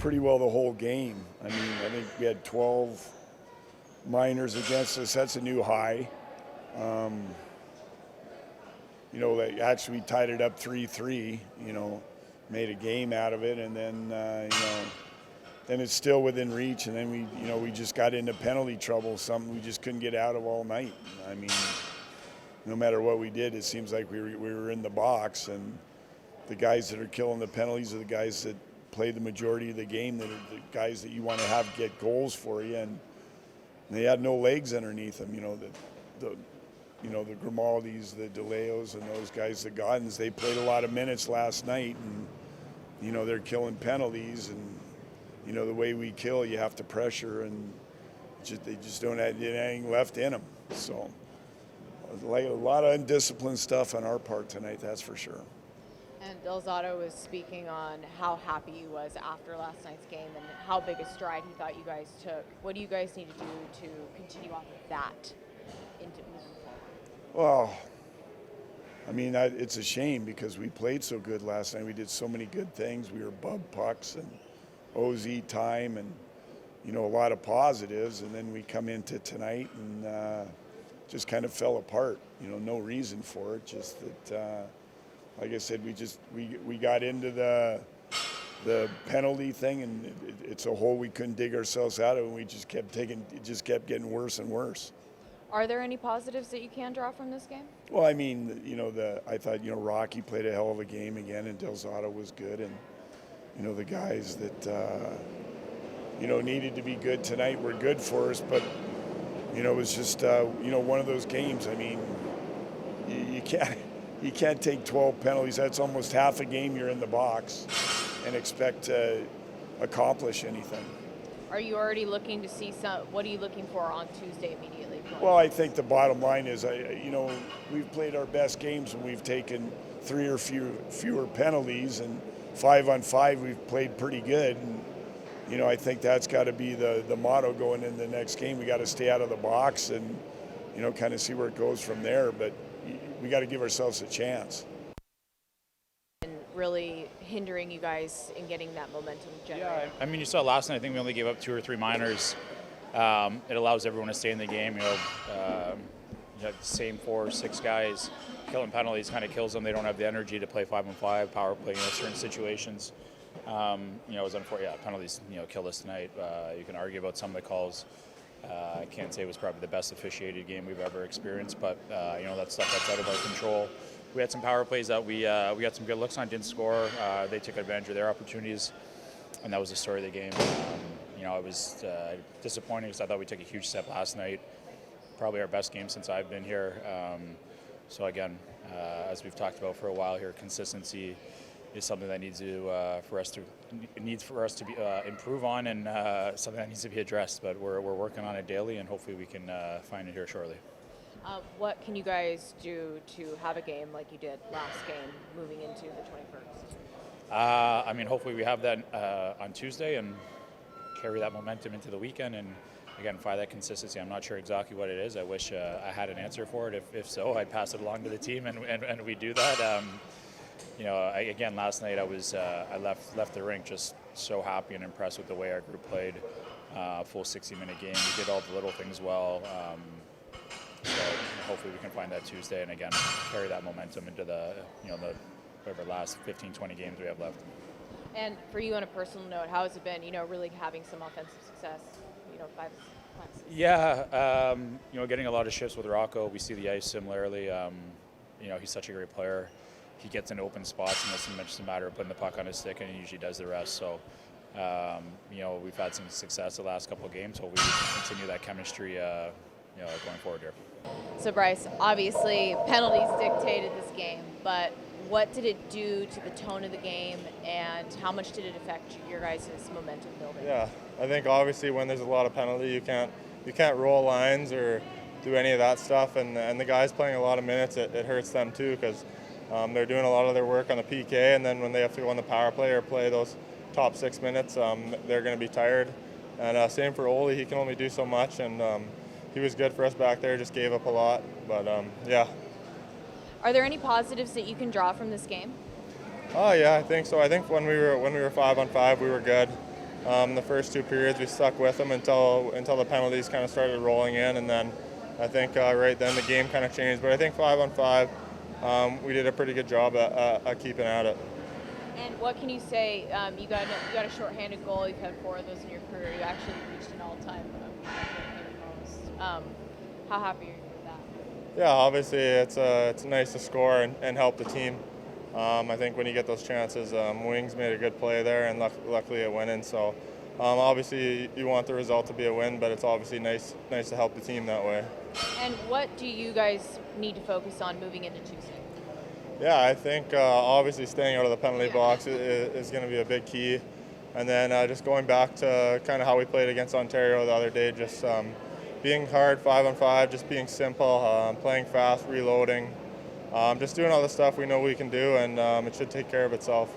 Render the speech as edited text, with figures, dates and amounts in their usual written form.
pretty well the whole game. I mean, I think we had 12 minors against us. That's a new high. They actually tied it up 3-3, made a game out of it, and then, then it's still within reach, and then we just got into penalty trouble, something we just couldn't get out of all night. I mean, no matter what we did, it seems like we were in the box, and the guys that are killing the penalties are the guys that play the majority of the game, that are the guys that you want to have get goals for you, and they had no legs underneath them. The Grimaldis, the DeLeos, and those guys, the Goddins, they played a lot of minutes last night, and they're killing penalties, and the way we kill, you have to pressure, and they just don't have anything left in them. So a lot of undisciplined stuff on our part tonight, that's for sure. And Zotto was speaking on how happy he was after last night's game and how big a stride he thought you guys took. What do you guys need to do to continue off of that into moving forward? Well, I mean, it's a shame because we played so good last night. We did so many good things. We were above pucks and OZ time and, a lot of positives. And then we come into tonight and just kind of fell apart. No reason for it, just that... like I said, we got into the penalty thing, and it's a hole we couldn't dig ourselves out of, and we just kept it just kept getting worse and worse. Are there any positives that you can draw from this game? Well, I mean, I thought Rocky played a hell of a game again, and Del Zotto was good, and the guys that needed to be good tonight were good for us, but it was just one of those games. I mean, you can't take 12 penalties. That's almost half a game you're in the box and expect to accomplish anything. Are you already looking to see what are you looking for on Tuesday immediately? Well, I think the bottom line is, we've played our best games when we've taken 3 or fewer penalties, and 5-on-5 we've played pretty good. And, I think that's got to be the motto going into the next game. We got to stay out of the box and, kind of see where it goes from there. But we got to give ourselves a chance. And really hindering you guys in getting that momentum generated. Yeah, I mean, you saw last night, I think we only gave up 2 or 3 minors. It allows everyone to stay in the game. The same 4 or 6 guys killing penalties kind of kills them. They don't have the energy to play 5-on-5, power play in certain situations. It was unfortunate. Yeah, penalties, killed us tonight. You can argue about some of the calls. I can't say it was probably the best officiated game we've ever experienced, but that's stuff that's out of our control. We had some power plays that we got some good looks on, didn't score. They took advantage of their opportunities, and that was the story of the game. It was disappointing because I thought we took a huge step last night. Probably our best game since I've been here. So again, as we've talked about for a while here, consistency is something that needs for us to be improve on, and something that needs to be addressed. But we're working on it daily, and hopefully we can find it here shortly. What can you guys do to have a game like you did last game moving into the 21st? Hopefully we have that on Tuesday and carry that momentum into the weekend, and again, find that consistency. I'm not sure exactly what it is. I wish I had an answer for it. If so, I'd pass it along to the team, and we do that. Again, last night I left the rink just so happy and impressed with the way our group played. Full 60-minute game. We did all the little things well. So hopefully we can find that Tuesday, and again, carry that momentum into the whatever last 15, 20 games we have left. And for you on a personal note, how has it been, really having some offensive success, 5 months? Yeah, getting a lot of shifts with Rocco. We see the ice similarly. He's such a great player. He gets in open spots, and it's just a matter of putting the puck on his stick, and he usually does the rest. So, we've had some success the last couple of games. Hopefully we can continue that chemistry, going forward here. So, Bryce, obviously penalties dictated this game, but what did it do to the tone of the game, and how much did it affect your guys' momentum building? Yeah, I think obviously when there's a lot of penalty, you can't roll lines or do any of that stuff, and the guys playing a lot of minutes, it hurts them too, because they're doing a lot of their work on the PK, and then when they have to go on the power play or play those top 6 minutes, they're going to be tired. And same for Ole, he can only do so much, and he was good for us back there, just gave up a lot, but yeah. Are there any positives that you can draw from this game? Oh yeah, I think so. I think when we were 5-on-5, we were good. The first 2 periods we stuck with them until the penalties kind of started rolling in, and then I think right then the game kind of changed. But I think 5-on-5, we did a pretty good job at keeping at it. And what can you say? You got a shorthanded goal. You've had 4 of those in your career. You actually reached an all-time shorthanded most. How happy are you with that? Yeah, obviously it's nice to score and help the team. I think when you get those chances, Wings made a good play there, and luckily it went in. So obviously you want the result to be a win, but it's obviously nice to help the team that way. And what do you guys need to focus on moving into Tuesday? Yeah, I think obviously staying out of the penalty box is going to be a big key. And then just going back to kind of how we played against Ontario the other day, just being hard 5-on-5, just being simple, playing fast, reloading, just doing all the stuff we know we can do, and it should take care of itself.